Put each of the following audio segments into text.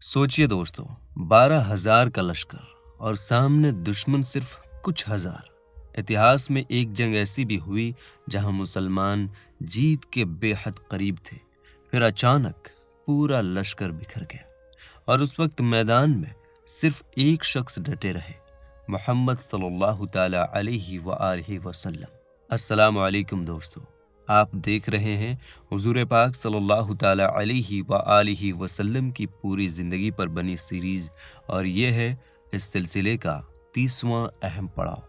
سوچئے دوستو، 12,000 کا لشکر اور سامنے دشمن صرف کچھ ہزار۔ اتہاس میں ایک جنگ ایسی بھی ہوئی جہاں مسلمان جیت کے بے حد قریب تھے، پھر اچانک پورا لشکر بکھر گیا اور اس وقت میدان میں صرف ایک شخص ڈٹے رہے، محمد صلی اللہ تعالی علیہ وآلہ وسلم۔ السلام علیکم دوستو، آپ دیکھ رہے ہیں حضور پاک صلی اللہ تعالی علیہ وآلہ وسلم کی پوری زندگی پر بنی سیریز، اور یہ ہے اس سلسلے کا 30واں اہم پڑاؤ،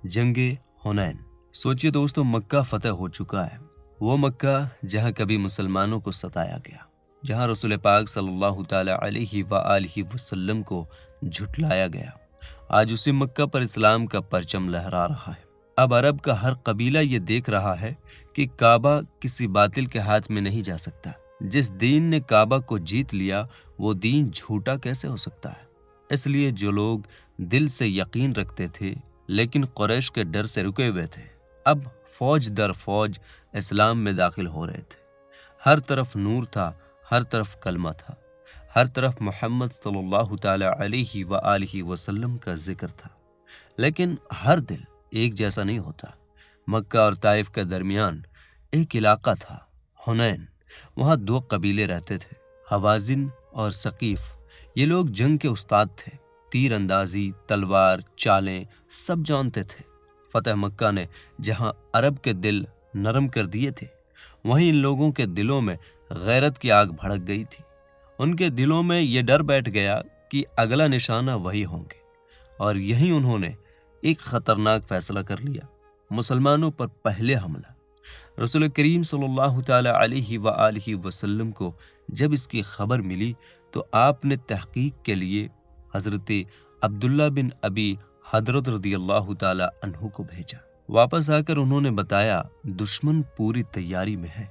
جنگ حنین۔ سوچئے دوستو، مکہ فتح ہو چکا ہے، وہ مکہ جہاں کبھی مسلمانوں کو ستایا گیا، جہاں رسول پاک صلی اللہ تعالی علیہ وآلہ وسلم کو جھٹلایا گیا۔ آج اسی مکہ پر اسلام کا پرچم لہرا رہا ہے۔ اب عرب کا ہر قبیلہ یہ دیکھ رہا ہے کہ کعبہ کسی باطل کے ہاتھ میں نہیں جا سکتا۔ جس دین نے کعبہ کو جیت لیا، وہ دین جھوٹا کیسے ہو سکتا ہے؟ اس لیے جو لوگ دل سے یقین رکھتے تھے لیکن قریش کے ڈر سے رکے ہوئے تھے، اب فوج در فوج اسلام میں داخل ہو رہے تھے۔ ہر طرف نور تھا، ہر طرف کلمہ تھا، ہر طرف محمد صلی اللہ تعالی علیہ وآلہ وسلم کا ذکر تھا، لیکن ہر دل ایک جیسا نہیں ہوتا۔ مکہ اور طائف کے درمیان ایک علاقہ تھا، حنین۔ وہاں دو قبیلے رہتے تھے، حوازن اور ثقیف۔ یہ لوگ جنگ کے استاد تھے، تیر اندازی، تلوار، چالیں سب جانتے تھے۔ فتح مکہ نے جہاں عرب کے دل نرم کر دیے تھے، وہیں ان لوگوں کے دلوں میں غیرت کی آگ بھڑک گئی تھی۔ ان کے دلوں میں یہ ڈر بیٹھ گیا کہ اگلا نشانہ وہی ہوں گے، اور یہی انہوں نے ایک خطرناک فیصلہ کر لیا، مسلمانوں پر پہلے حملہ۔ رسول کریم صلی اللہ تعالی علیہ وآلہ وسلم کو جب اس کی خبر ملی تو آپ نے تحقیق کے لیے حضرت عبداللہ بن ابی حضرت رضی اللہ تعالی عنہ کو بھیجا۔ واپس آ کر انہوں نے بتایا، دشمن پوری تیاری میں ہے،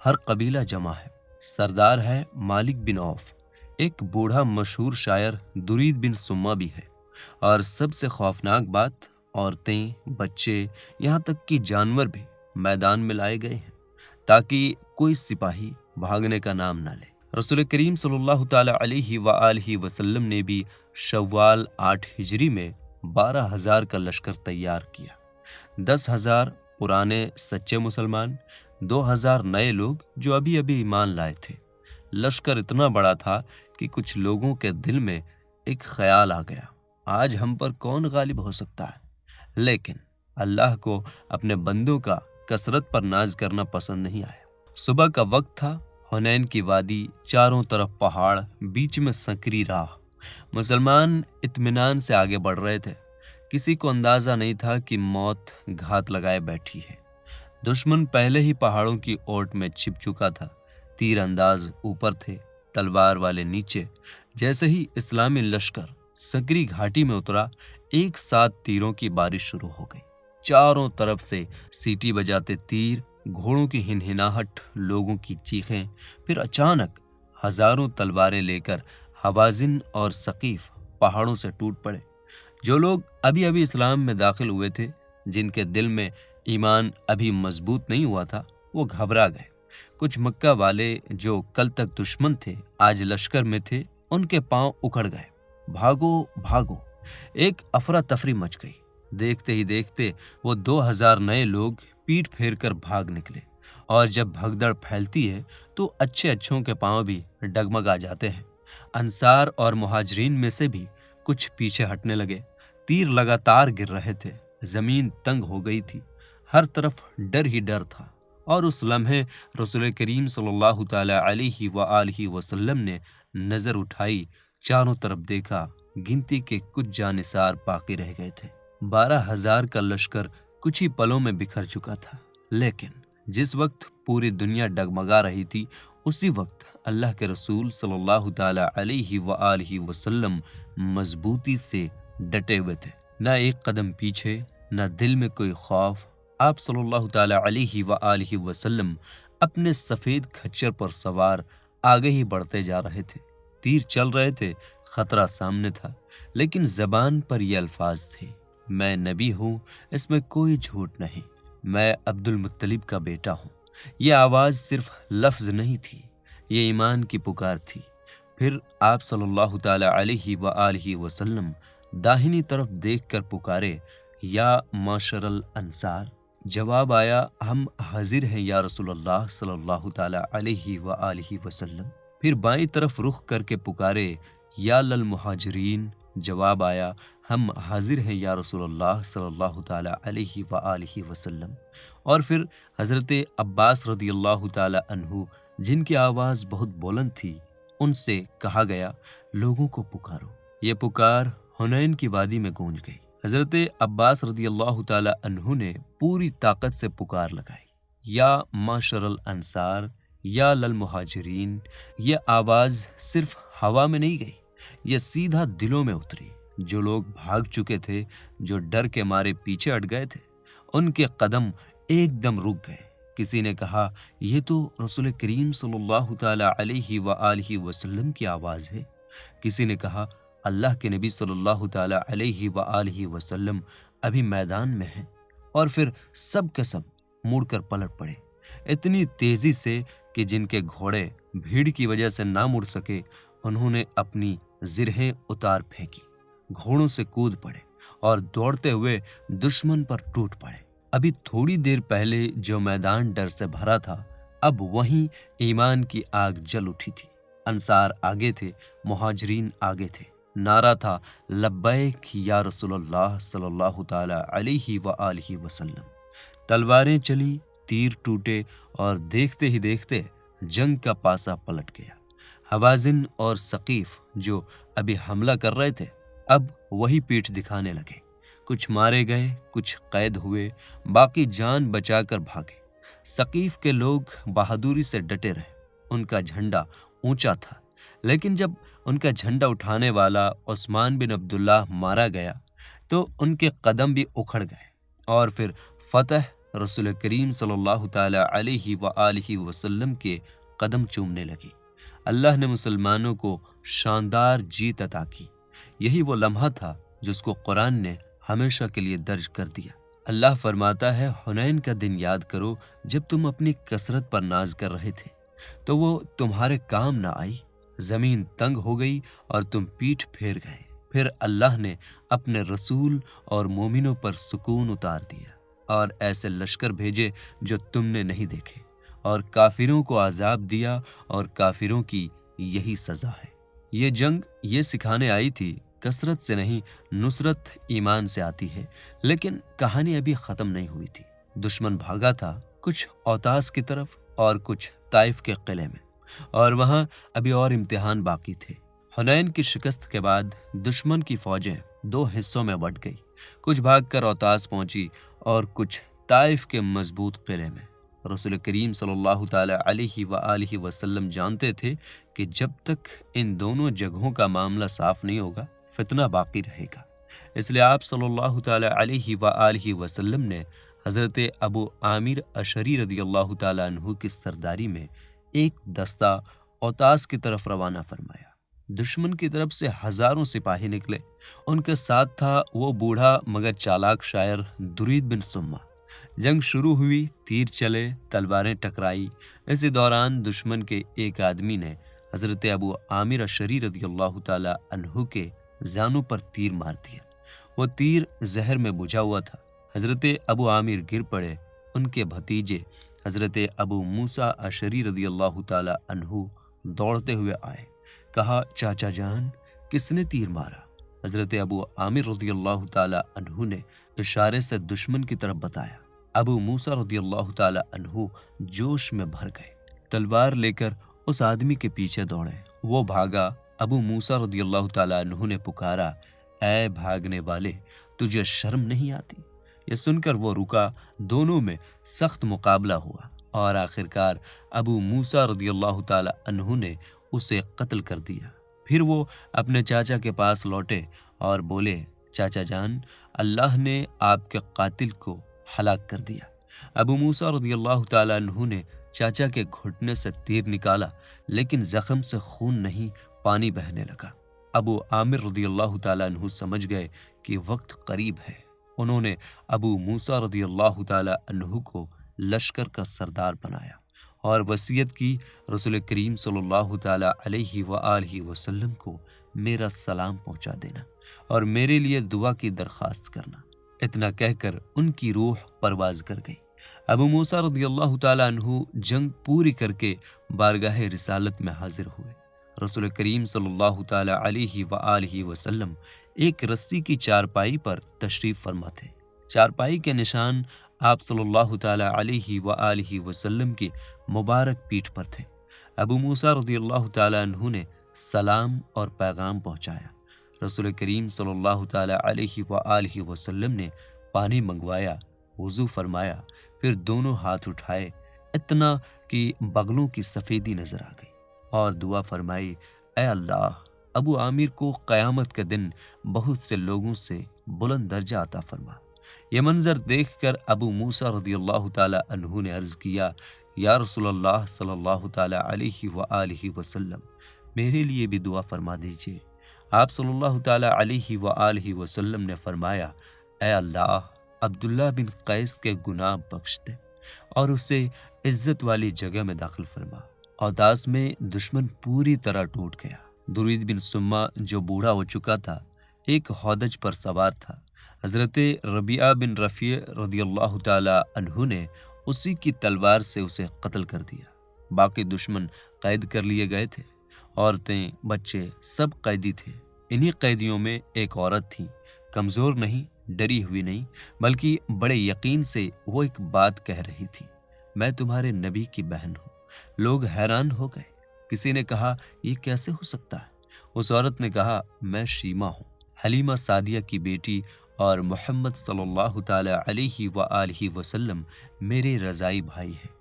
ہر قبیلہ جمع ہے، سردار ہے مالک بن عوف، ایک بوڑھا مشہور شاعر درید بن سما بھی ہے، اور سب سے خوفناک بات، عورتیں، بچے، یہاں تک کہ جانور بھی میدان میں لائے گئے ہیں تاکہ کوئی سپاہی بھاگنے کا نام نہ لے۔ رسول کریم صلی اللہ تعالی علیہ وآلہ وسلم نے بھی شوال 8 ہجری میں 12,000 کا لشکر تیار کیا، 10,000 پرانے سچے مسلمان، 2,000 نئے لوگ جو ابھی ابھی ایمان لائے تھے۔ لشکر اتنا بڑا تھا کہ کچھ لوگوں کے دل میں ایک خیال آ گیا، آج ہم پر کون غالب ہو سکتا ہے؟ لیکن اللہ کو اپنے بندوں کا کثرت پر ناز کرنا پسند نہیں آیا۔ صبح کا وقت تھا، حنین کی وادی، چاروں طرف پہاڑ، بیچ میں سنکری راہ۔ مسلمان اطمینان سے آگے بڑھ رہے تھے، کسی کو اندازہ نہیں تھا کہ موت گھات لگائے بیٹھی ہے۔ دشمن پہلے ہی پہاڑوں کی اوٹ میں چھپ چکا تھا، تیر انداز اوپر تھے، تلوار والے نیچے۔ جیسے ہی اسلامی لشکر سنکری گھاٹی میں اترا، ایک ساتھ تیروں کی بارش شروع ہو گئی، چاروں طرف سے سیٹی بجاتے تیر، گھوڑوں کی ہنہناہٹ، لوگوں کی چیخیں۔ پھر اچانک ہزاروں تلواریں لے کر حوازن اور ثقیف پہاڑوں سے ٹوٹ پڑے۔ جو لوگ ابھی ابھی اسلام میں داخل ہوئے تھے، جن کے دل میں ایمان ابھی مضبوط نہیں ہوا تھا، وہ گھبرا گئے۔ کچھ مکہ والے جو کل تک دشمن تھے، آج لشکر میں تھے، ان کے پاؤں اکھڑ گئے۔ بھاگو بھاگو، ایک افراتفری مچ گئی۔ دیکھتے ہی دیکھتے وہ 2,000 نئے لوگ پیٹ پھیر کر بھاگ نکلے، اور جب بھگدڑ پھیلتی ہے تو اچھوں کے پاؤں بھی ڈگمگا جاتے ہیں۔ انصار اور مہاجرین میں سے بھی کچھ پیچھے ہٹنے لگے، تیر لگاتار گر رہے تھے، زمین تنگ ہو گئی تھی، ہر طرف ڈر ہی ڈر تھا۔ اور اس لمحے رسول کریم صلی اللہ تعالی علیہ وآلہ وسلم نے نظر اٹھائی، چاروں طرف دیکھا، گنتی کے کچھ جانثار باقی رہ گئے تھے۔ 12,000 کا لشکر کچھ ہی پلوں میں بکھر چکا تھا، لیکن جس وقت پوری دنیا ڈگمگا رہی تھی، اسی وقت اللہ کے رسول صلی اللہ تعالی علیہ وآلہ وسلم مضبوطی سے ڈٹے ہوئے تھے، نہ ایک قدم پیچھے، نہ دل میں کوئی خوف۔ آپ صلی اللہ تعالی علیہ وآلہ وسلم اپنے سفید کھچر پر سوار آگے ہی بڑھتے جا رہے تھے، تیر چل رہے تھے، خطرہ سامنے تھا، لیکن زبان پر یہ الفاظ تھے، میں نبی ہوں، اس میں کوئی جھوٹ نہیں، میں عبد المطلب کا بیٹا ہوں۔ یہ آواز صرف لفظ نہیں تھی، یہ ایمان کی پکار تھی۔ پھر آپ صلی اللہ تعالی علیہ وآلہ وسلم داہنی طرف دیکھ کر پکارے، یا معشر الانصار۔ جواب آیا، ہم حاضر ہیں یا رسول اللہ صلی اللہ تعالی علیہ وآلہ وسلم۔ پھر بائیں طرف رخ کر کے پکارے، یا للمہاجرین۔ جواب آیا، ہم حاضر ہیں یا رسول اللہ صلی اللہ تعالی علیہ وآلہ وسلم۔ اور پھر حضرت عباس رضی اللہ تعالی عنہ، جن کی آواز بہت بلند تھی، ان سے کہا گیا، لوگوں کو پکارو۔ یہ پکار حنین کی وادی میں گونج گئی۔ حضرت عباس رضی اللہ تعالی عنہ نے پوری طاقت سے پکار لگائی، یا معشر الانصار، یا للمہاجرین۔ یہ آواز صرف ہوا میں نہیں گئی، یہ سیدھا دلوں میں اتری۔ جو لوگ بھاگ چکے تھے، جو ڈر کے مارے پیچھے ہٹ گئے تھے، ان کے قدم ایک دم رک گئے۔ کسی نے کہا، یہ تو رسول کریم صلی اللہ تعالی علیہ وآلہ وسلم کی آواز ہے۔ کسی نے کہا، اللہ کے نبی صلی اللہ تعالی علیہ وآلہ وسلم ابھی میدان میں ہیں۔ اور پھر سب کے سب مڑ کر پلٹ پڑے، اتنی تیزی سے کہ جن کے گھوڑے بھیڑ کی وجہ سے نہ مڑ سکے، انہوں نے اپنی زرہیں اتار پھینکی، گھوڑوں سے کود پڑے اور دوڑتے ہوئے دشمن پر ٹوٹ پڑے۔ ابھی تھوڑی دیر پہلے جو میدان ڈر سے بھرا تھا، اب وہیں ایمان کی آگ جل اٹھی تھی۔ انصار آگے تھے، مہاجرین آگے تھے۔ نعرہ تھا، لبیک یا رسول اللہ صلی اللہ تعالی علیہ وآلہ وسلم۔ تلواریں چلی، تیر ٹوٹے، اور دیکھتے ہی دیکھتے جنگ کا پاسا پلٹ گیا۔ حوازن اور ثقیف جو ابھی حملہ کر رہے تھے، اب وہی پیٹھ دکھانے لگے۔ کچھ مارے گئے، کچھ قید ہوئے، باقی جان بچا کر بھاگے۔ ثقیف کے لوگ بہادری سے ڈٹے رہے۔ ان کا جھنڈا اونچا تھا، لیکن جب ان کا جھنڈا اٹھانے والا عثمان بن عبداللہ مارا گیا تو ان کے قدم بھی اکھڑ گئے، اور پھر فتح رسول کریم صلی اللہ تعالی علیہ وآلہ وسلم کے قدم چومنے لگی۔ اللہ نے مسلمانوں کو شاندار جیت عطا کی۔ یہی وہ لمحہ تھا جس کو قرآن نے ہمیشہ کے لیے درج کر دیا۔ اللہ فرماتا ہے، حنین کا دن یاد کرو جب تم اپنی کثرت پر ناز کر رہے تھے تو وہ تمہارے کام نہ آئی، زمین تنگ ہو گئی اور تم پیٹھ پھیر گئے۔ پھر اللہ نے اپنے رسول اور مومنوں پر سکون اتار دیا، اور ایسے لشکر بھیجے جو تم نے نہیں دیکھے، اور کافروں کو عذاب دیا، اور کافروں کی یہی سزا ہے۔ یہ جنگ یہ سکھانے آئی تھی، کثرت سے نہیں، نصرت ایمان سے آتی ہے۔ لیکن کہانی ابھی ختم نہیں ہوئی تھی۔ دشمن بھاگا تھا، کچھ اوتاس کی طرف اور کچھ طائف کے قلعے میں، اور وہاں ابھی اور امتحان باقی تھے۔ حنین کی شکست کے بعد دشمن کی فوجیں دو حصوں میں بٹ گئی، کچھ بھاگ کر اوتاس پہنچی اور کچھ طائف کے مضبوط قلعے میں۔ رسول کریم صلی اللہ تعالی علیہ وآلہ وسلم جانتے تھے کہ جب تک ان دونوں جگہوں کا معاملہ صاف نہیں ہوگا، فتنہ باقی رہے گا۔ اس لیے آپ صلی اللہ تعالی علیہ وآلہ وسلم نے حضرت ابو عامر اشعری رضی اللہ تعالی عنہ کی سرداری میں ایک دستہ اوتاس کی طرف روانہ فرمایا۔ دشمن کی طرف سے ہزاروں سپاہی نکلے۔ ان کے ساتھ تھا وہ بوڑھا مگر چالاک شاعر درید بن سمہ۔ جنگ شروع ہوئی، تیر چلے، تلواریں ٹکرائی۔ اسی دوران دشمن کے ایک آدمی نے حضرت ابو عامر اشعری رضی اللہ تعالی عنہ کے زانوں پر تیر مار دیا۔ وہ تیر زہر میں بجھا ہوا تھا۔ حضرت ابو عامر گر پڑے۔ ان کے بھتیجے حضرت ابو موسیٰ اشعری رضی اللہ تعالی عنہ دوڑتے ہوئے آئے، کہا، چاچا جان، کس نے تیر مارا؟ حضرت ابو عامر رضی اللہ تعالی عنہ نے اشارے سے دشمن کی طرف بتایا۔ ابو موسیٰ رضی اللہ تعالی عنہ جوش میں بھر گئے، تلوار لے کر اس آدمی کے پیچھے دوڑے۔ وہ بھاگا۔ ابو موسیٰ رضی اللہ تعالی عنہ نے پکارا، اے بھاگنے والے، تجھے شرم نہیں آتی؟ یہ سن کر وہ رکا۔ دونوں میں سخت مقابلہ ہوا، اور آخرکار ابو موسیٰ رضی اللہ تعالی عنہ نے اسے قتل کر دیا۔ پھر وہ اپنے چاچا کے پاس لوٹے اور بولے، چاچا جان، اللہ نے آپ کے قاتل کو ہلاک کر دیا۔ ابو موسیٰ رضی اللہ تعالی عنہ نے چاچا کے گھٹنے سے تیر نکالا، لیکن زخم سے خون نہیں، پانی بہنے لگا۔ ابو عامر رضی اللہ تعالی عنہ سمجھ گئے کہ وقت قریب ہے۔ انہوں نے ابو موسیٰ رضی اللہ تعالی عنہ کو لشکر کا سردار بنایا اور وصیت کی رسول کریم صلی اللہ تعالیٰ علیہ وآلہ وسلم کو میرا سلام پہنچا دینا اور میرے لیے دعا کی درخواست کرنا۔ اتنا کہہ کر ان کی روح پرواز کر گئی۔ ابو موسیٰ رضی اللہ تعالیٰ عنہ جنگ پوری کر کے بارگاہ رسالت میں حاضر ہوئے۔ رسول کریم صلی اللہ تعالیٰ علیہ وآلہ وسلم ایک رسی کی چارپائی پر تشریف فرما تھے۔ چارپائی کے نشان آپ صلی اللہ تعالیٰ علیہ وآلہ وسلم کی مبارک پیٹھ پر تھے۔ ابو موسیٰ رضی اللہ تعالیٰ عنہ نے سلام اور پیغام پہنچایا۔ رسول کریم صلی اللہ تعالیٰ علیہ وآلہ وسلم نے پانی منگوایا، وضو فرمایا، پھر دونوں ہاتھ اٹھائے، اتنا کہ بغلوں کی سفیدی نظر آ گئی، اور دعا فرمائی، اے اللہ ابو عامر کو قیامت کے دن بہت سے لوگوں سے بلند درجہ عطا فرما۔ یہ منظر دیکھ کر ابو موسیٰ رضی اللہ تعالیٰ عنہ نے عرض کیا، یا رسول اللہ صلی اللہ تعالیٰ علیہ وآلہ وسلم، میرے لیے بھی دعا فرما دیجیے۔ آپ صلی اللہ تعالیٰ علیہ وآلہ وسلم نے فرمایا، اے اللہ عبداللہ بن قیس کے گناہ بخش دے اور اسے عزت والی جگہ میں داخل فرما۔ اوداس میں دشمن پوری طرح ٹوٹ گیا۔ درید بن سما جو بوڑھا ہو چکا تھا ایک ہودج پر سوار تھا۔ حضرت ربیعہ بن رفیع رضی اللہ تعالیٰ عنہ نے اسی کی تلوار سے اسے قتل کر دیا۔ باقی دشمن قید کر لیے گئے تھے، عورتیں بچے سب قیدی تھے۔ انہی قیدیوں میں ایک عورت تھی، کمزور نہیں، ڈری ہوئی نہیں، بلکہ بڑے یقین سے وہ ایک بات کہہ رہی تھی، میں تمہارے نبی کی بہن ہوں۔ لوگ حیران ہو گئے، کسی نے کہا یہ کیسے ہو سکتا ہے؟ اس عورت نے کہا میں شیمہ ہوں، حلیمہ سعدیہ کی بیٹی، اور محمد صلی اللہ تعالی علیہ وآلہ وسلم میرے رضائی بھائی ہیں۔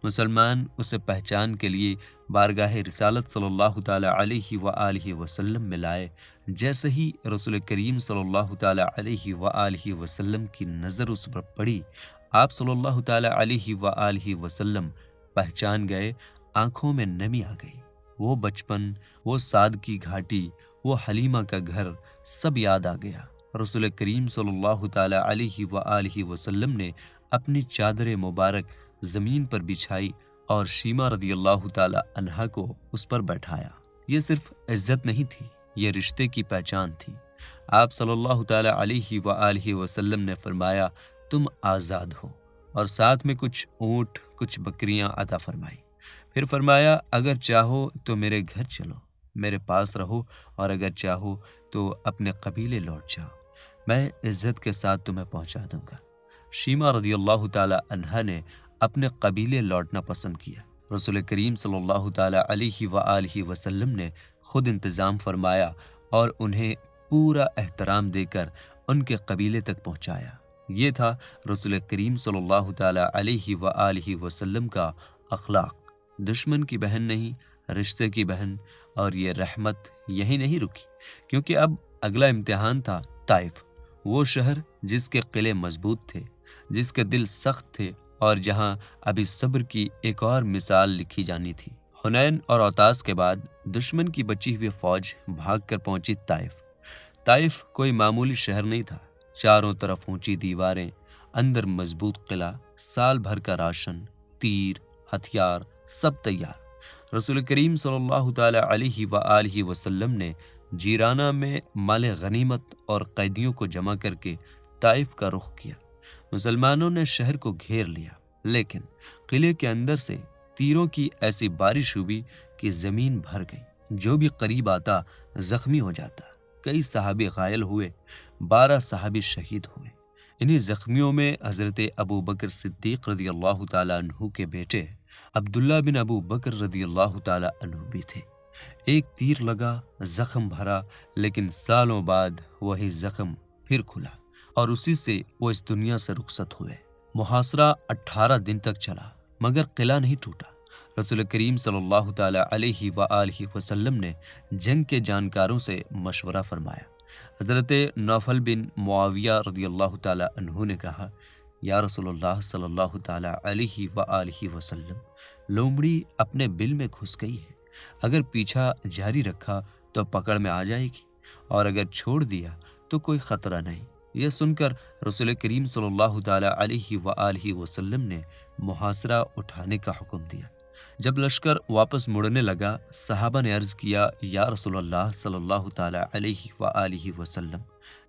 مسلمان اسے پہچان کے لیے بارگاہ رسالت صلی اللہ تعالی علیہ وآلہ وسلم میں لائے۔ جیسے ہی رسول کریم صلی اللہ تعالی علیہ وآلہ وسلم کی نظر اس پر پڑی، آپ صلی اللہ تعالی علیہ وآلہ وسلم پہچان گئے، آنکھوں میں نمی آ گئی۔ وہ بچپن، وہ سعد کی گھاٹی، وہ حلیمہ کا گھر، سب یاد آ گیا۔ رسول کریم صلی اللہ تعالی علیہ وآلہ وسلم نے اپنی چادر مبارک زمین پر بچھائی اور شیمہ رضی اللہ تعالی عنہا کو اس پر بیٹھایا۔ یہ صرف عزت نہیں تھی، یہ رشتے کی پہچان تھی۔ آپ صلی اللہ تعالی علیہ وآلہ وسلم نے فرمایا تم آزاد ہو، اور ساتھ میں کچھ اونٹ، کچھ بکریاں عطا فرمائی۔ پھر فرمایا اگر چاہو تو میرے گھر چلو، میرے پاس رہو، اور اگر چاہو تو اپنے قبیلے لوٹ جاؤ، میں عزت کے ساتھ تمہیں پہنچا دوں گا۔ شیمہ رضی اللہ تعالی عنہا نے اپنے قبیلے لوٹنا پسند کیا۔ رسول کریم صلی اللہ تعالی علیہ وآلہ وسلم نے خود انتظام فرمایا اور انہیں پورا احترام دے کر ان کے قبیلے تک پہنچایا۔ یہ تھا رسول کریم صلی اللہ تعالی علیہ وآلہ وسلم کا اخلاق۔ دشمن کی بہن نہیں، رشتے کی بہن۔ اور یہ رحمت یہی نہیں رکی، کیونکہ اب اگلا امتحان تھا طائف، وہ شہر جس کے قلعے مضبوط تھے، جس کے دل سخت تھے، اور جہاں ابھی صبر کی ایک اور مثال لکھی جانی تھی۔ حنین اور اوتاس کے بعد دشمن کی بچی ہوئی فوج بھاگ کر پہنچی طائف۔ طائف کوئی معمولی شہر نہیں تھا، چاروں طرف اونچی دیواریں، اندر مضبوط قلعہ، سال بھر کا راشن، تیر، ہتھیار، سب تیار۔ رسول کریم صلی اللہ تعالی علیہ وآلہ وسلم نے جیرانہ میں مال غنیمت اور قیدیوں کو جمع کر کے طائف کا رخ کیا۔ مسلمانوں نے شہر کو گھیر لیا، لیکن قلعے کے اندر سے تیروں کی ایسی بارش ہوئی کہ زمین بھر گئی، جو بھی قریب آتا زخمی ہو جاتا۔ کئی صحابی گھائل ہوئے، 12 صحابی شہید ہوئے۔ انہی زخمیوں میں حضرت ابو بکر صدیق رضی اللہ تعالیٰ عنہ کے بیٹے عبداللہ بن ابو بکر رضی اللہ تعالیٰ عنہ بھی تھے۔ ایک تیر لگا، زخم بھرا، لیکن سالوں بعد وہی زخم پھر کھلا، اور اسی سے وہ اس دنیا سے رخصت ہوئے۔ محاصرہ 18 دن تک چلا، مگر قلعہ نہیں ٹوٹا۔ رسول کریم صلی اللہ تعالی علیہ وآلہ وسلم نے جنگ کے جانکاروں سے مشورہ فرمایا۔ حضرت نوفل بن معاویہ رضی اللہ تعالی عنہ نے کہا، یا رسول اللہ صلی اللہ تعالی علیہ وآلہ وسلم، لومڑی اپنے بل میں گھس گئی ہے، اگر پیچھا جاری رکھا تو پکڑ میں آ جائے گی، اور اگر چھوڑ دیا تو کوئی خطرہ نہیں۔ یہ سن کر رسول کریم صلی اللہ تعالی علیہ وآلہ وسلم نے محاصرہ اٹھانے کا حکم دیا۔ جب لشکر واپس مڑنے لگا، صحابہ نے عرض کیا، یا رسول اللہ صلی اللہ تعالی علیہ وآلہ وسلم،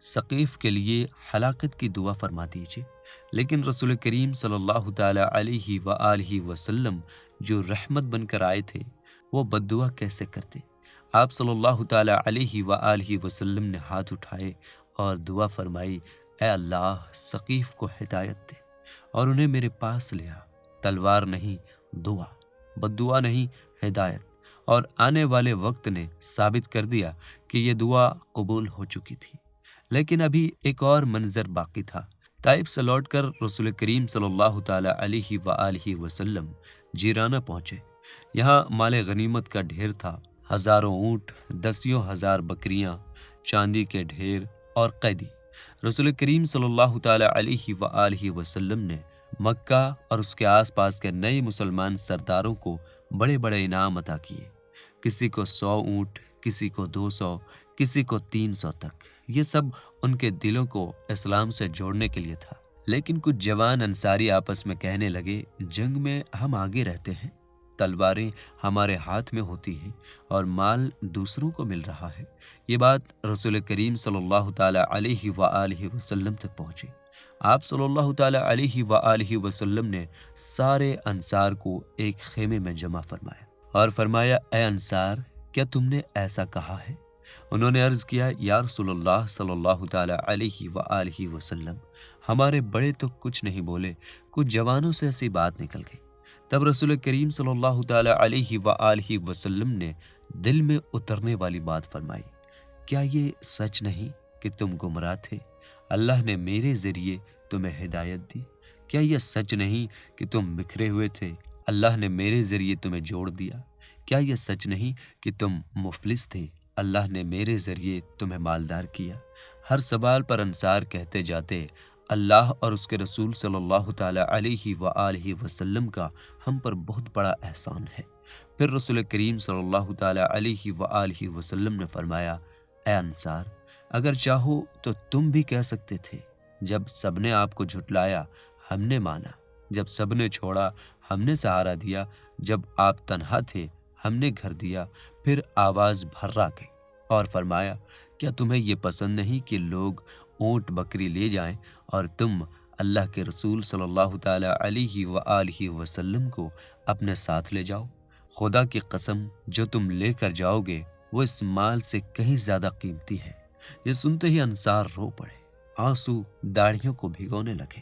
ثقیف کے لیے ہلاکت کی دعا فرما دیجیے۔ لیکن رسول کریم صلی اللہ تعالی علیہ وآلہ وسلم جو رحمت بن کر آئے تھے، وہ بد دعا کیسے کرتے؟ آپ صلی اللہ تعالی علیہ وآلہ وسلم نے ہاتھ اٹھائے اور دعا فرمائی، اے اللہ، ثقیف کو ہدایت دے اور انہیں میرے پاس لے آ۔ تلوار نہیں، دعا، بد دعا نہیں، ہدایت۔ اور آنے والے وقت نے ثابت کر دیا کہ یہ دعا قبول ہو چکی تھی۔ لیکن ابھی ایک اور منظر باقی تھا۔ طائف سے لوٹ کر رسول کریم صلی اللہ تعالی علیہ وآلہ وسلم جیرانہ پہنچے۔ یہاں مال غنیمت کا ڈھیر تھا، ہزاروں اونٹ، دسیوں ہزار بکریاں، چاندی کے ڈھیر اور قیدی۔ رسول کریم صلی اللہ تعالی علیہ وآلہ وسلم نے مکہ اور اس کے آس پاس کے نئے مسلمان سرداروں کو بڑے بڑے انعام عطا کیے۔ کسی کو 100 اونٹ، کسی کو 200، کسی کو 300 تک۔ یہ سب ان کے دلوں کو اسلام سے جوڑنے کے لیے تھا۔ لیکن کچھ جوان انصاری آپس میں کہنے لگے، جنگ میں ہم آگے رہتے ہیں، تلواریں ہمارے ہاتھ میں ہوتی ہیں اور مال دوسروں کو مل رہا ہے۔ یہ بات رسول کریم صلی اللہ تعالی علیہ وآلہ وسلم تک پہنچی۔ آپ صلی اللہ تعالی علیہ وآلہ وسلم نے سارے انصار کو ایک خیمے میں جمع فرمایا اور فرمایا، اے انصار، کیا تم نے ایسا کہا ہے؟ انہوں نے عرض کیا، یا رسول اللہ صلی اللہ تعالی علیہ وآلہ وسلم، ہمارے بڑے تو کچھ نہیں بولے، کچھ جوانوں سے ایسی بات نکل گئی۔ تب رسول کریم صلی اللہ تعالی علیہ وآلہ وسلم نے دل میں اترنے والی بات فرمائی، کیا یہ سچ نہیں کہ تم گمراہ تھے؟ اللہ نے میرے ذریعے تمہیں ہدایت دی۔ کیا یہ سچ نہیں کہ تم بکھرے ہوئے تھے؟ اللہ نے میرے ذریعے تمہیں جوڑ دیا۔ کیا یہ سچ نہیں کہ تم مفلس تھے؟ اللہ نے میرے ذریعے تمہیں مالدار کیا۔ ہر سوال پر انصار کہتے جاتے، اللہ اور اس کے رسول صلی اللہ تعالی علیہ وآلہ وسلم کا ہم پر بہت بڑا احسان ہے۔ پھر رسول کریم صلی اللہ تعالی علیہ وآلہ وسلم نے فرمایا، اے انصار، اگر چاہو تو تم بھی کہہ سکتے تھے، جب سب نے آپ کو جھٹلایا ہم نے مانا، جب سب نے چھوڑا ہم نے سہارا دیا، جب آپ تنہا تھے ہم نے گھر دیا۔ پھر آواز بھرا گئی اور فرمایا، کیا تمہیں یہ پسند نہیں کہ لوگ اونٹ بکری لے جائیں اور تم اللہ کے رسول صلی اللہ تعالی علیہ وآلہ وسلم کو اپنے ساتھ لے جاؤ؟ خدا کی قسم، جو تم لے کر جاؤ گے وہ اس مال سے کہیں زیادہ قیمتی ہے۔ یہ سنتے ہی انصار رو پڑے، آنسو داڑھیوں کو بھگونے لگے۔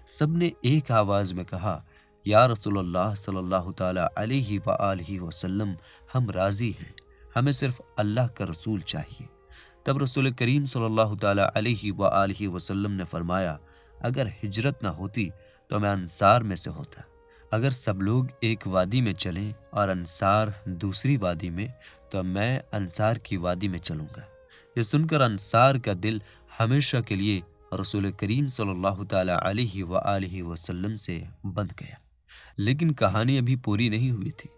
سب نے ایک آواز میں کہا، یا رسول اللہ صلی اللہ تعالی علیہ وآلہ وسلم، ہم راضی ہیں، ہمیں صرف اللہ کا رسول چاہیے۔ تب رسول کریم صلی اللہ تعالی علیہ وآلہ وسلم نے فرمایا، اگر ہجرت نہ ہوتی تو میں انصار میں سے ہوتا۔ اگر سب لوگ ایک وادی میں چلیں اور انصار دوسری وادی میں، تو میں انصار کی وادی میں چلوں گا۔ یہ سن کر انصار کا دل ہمیشہ کے لیے رسول کریم صلی اللہ تعالی علیہ وآلہ وسلم سے بندھ گیا۔ لیکن کہانی ابھی پوری نہیں ہوئی تھی۔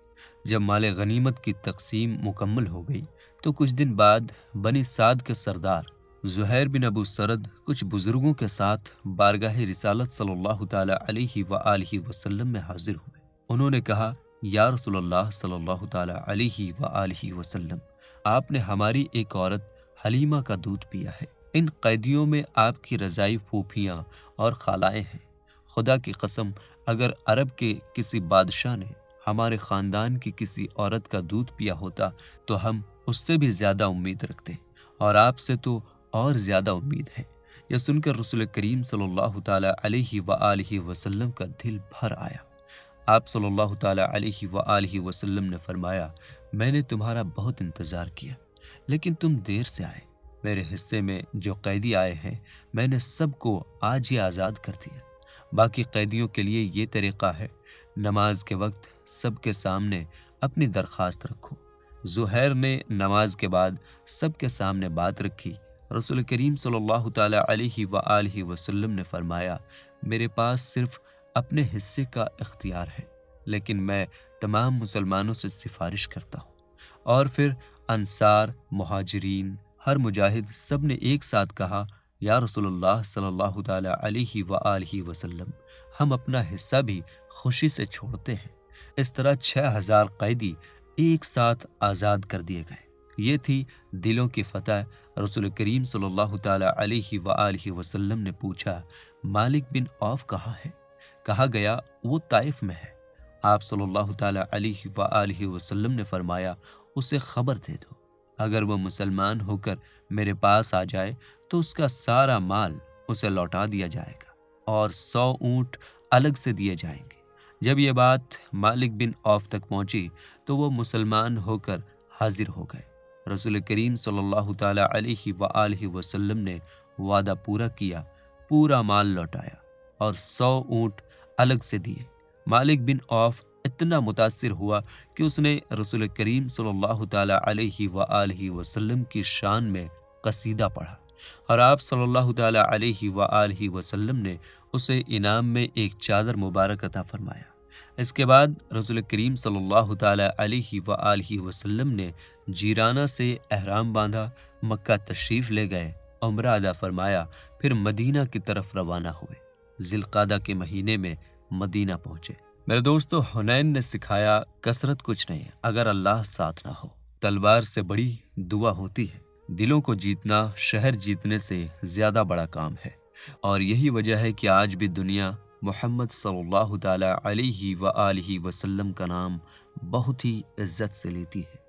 جب مال غنیمت کی تقسیم مکمل ہو گئی تو کچھ دن بعد بنی سعد کے سردار زہیر بن ابو سرد کچھ بزرگوں کے ساتھ بارگاہ رسالت صلی اللہ تعالی علیہ وآلہ وسلم میں حاضر ہوئے۔ انہوں نے کہا، یا رسول اللہ صلی اللہ تعالی علیہ وآلہ وسلم، آپ نے ہماری ایک عورت حلیمہ کا دودھ پیا ہے۔ ان قیدیوں میں آپ کی رضائی پھوپھیاں اور خالائیں ہیں۔ خدا کی قسم، اگر عرب کے کسی بادشاہ نے ہمارے خاندان کی کسی عورت کا دودھ پیا ہوتا تو ہم اس سے بھی زیادہ امید رکھتے، اور آپ سے تو اور زیادہ امید ہے۔ یہ سن کر رسول کریم صلی اللہ تعالی علیہ وآلہ وسلم کا دل بھر آیا۔ آپ صلی اللہ تعالی علیہ وآلہ وسلم نے فرمایا، میں نے تمہارا بہت انتظار کیا، لیکن تم دیر سے آئے۔ میرے حصے میں جو قیدی آئے ہیں میں نے سب کو آج ہی آزاد کر دیا۔ باقی قیدیوں کے لیے یہ طریقہ ہے، نماز کے وقت سب کے سامنے اپنی درخواست رکھو۔ زہیر نے نماز کے بعد سب کے سامنے بات رکھی۔ رسول کریم صلی اللہ تعالی علیہ وآلہ وسلم نے فرمایا، میرے پاس صرف اپنے حصے کا اختیار ہے، لیکن میں تمام مسلمانوں سے سفارش کرتا ہوں۔ اور پھر انصار، مہاجرین، ہر مجاہد سب نے ایک ساتھ کہا، یا رسول اللہ صلی اللہ تعالی علیہ وآلہ وسلم، ہم اپنا حصہ بھی خوشی سے چھوڑتے ہیں۔ اس طرح 6000 قیدی ایک ساتھ آزاد کر دیے گئے۔ یہ تھی دلوں کی فتح۔ رسول کریم صلی اللہ تعالیٰ علیہ وآلہ وسلم نے پوچھا، مالک بن عوف کہاں ہے؟ کہا گیا وہ طائف میں ہے۔ آپ صلی اللہ تعالیٰ علیہ وآلہ وسلم نے فرمایا، اسے خبر دے دو، اگر وہ مسلمان ہو کر میرے پاس آ جائے تو اس کا سارا مال اسے لوٹا دیا جائے گا اور 100 اونٹ الگ سے دیے جائیں گے۔ جب یہ بات مالک بن عوف تک پہنچی تو وہ مسلمان ہو کر حاضر ہو گئے۔ رسول کریم صلی اللہ تعالیٰ علیہ وآلہ وسلم نے وعدہ پورا کیا، پورا مال لوٹایا اور 100 اونٹ الگ سے دیے۔ مالک بن عوف اتنا متاثر ہوا کہ اس نے رسول کریم صلی اللہ تعالیٰ علیہ وآلہ وسلم کی شان میں قصیدہ پڑھا، اور آپ صلی اللہ تعالیٰ علیہ وآلہ وسلم نے اسے انعام میں ایک چادر مبارک عطا فرمایا۔ اس کے بعد رسول کریم صلی اللہ تعالیٰ علیہ وآلہ وسلم نے جیرانہ سے احرام باندھا، مکہ تشریف لے گئے، عمرہ ادا فرمایا، پھر مدینہ کی طرف روانہ ہوئے۔ ذی القعدہ کے مہینے میں مدینہ پہنچے۔ میرے دوستو، حنین نے سکھایا کثرت کچھ نہیں اگر اللہ ساتھ نہ ہو۔ تلوار سے بڑی دعا ہوتی ہے۔ دلوں کو جیتنا شہر جیتنے سے زیادہ بڑا کام ہے، اور یہی وجہ ہے کہ آج بھی دنیا محمد صلی اللہ تعالیٰ علیہ وآلہ وسلم کا نام بہت ہی عزت سے لیتی ہے۔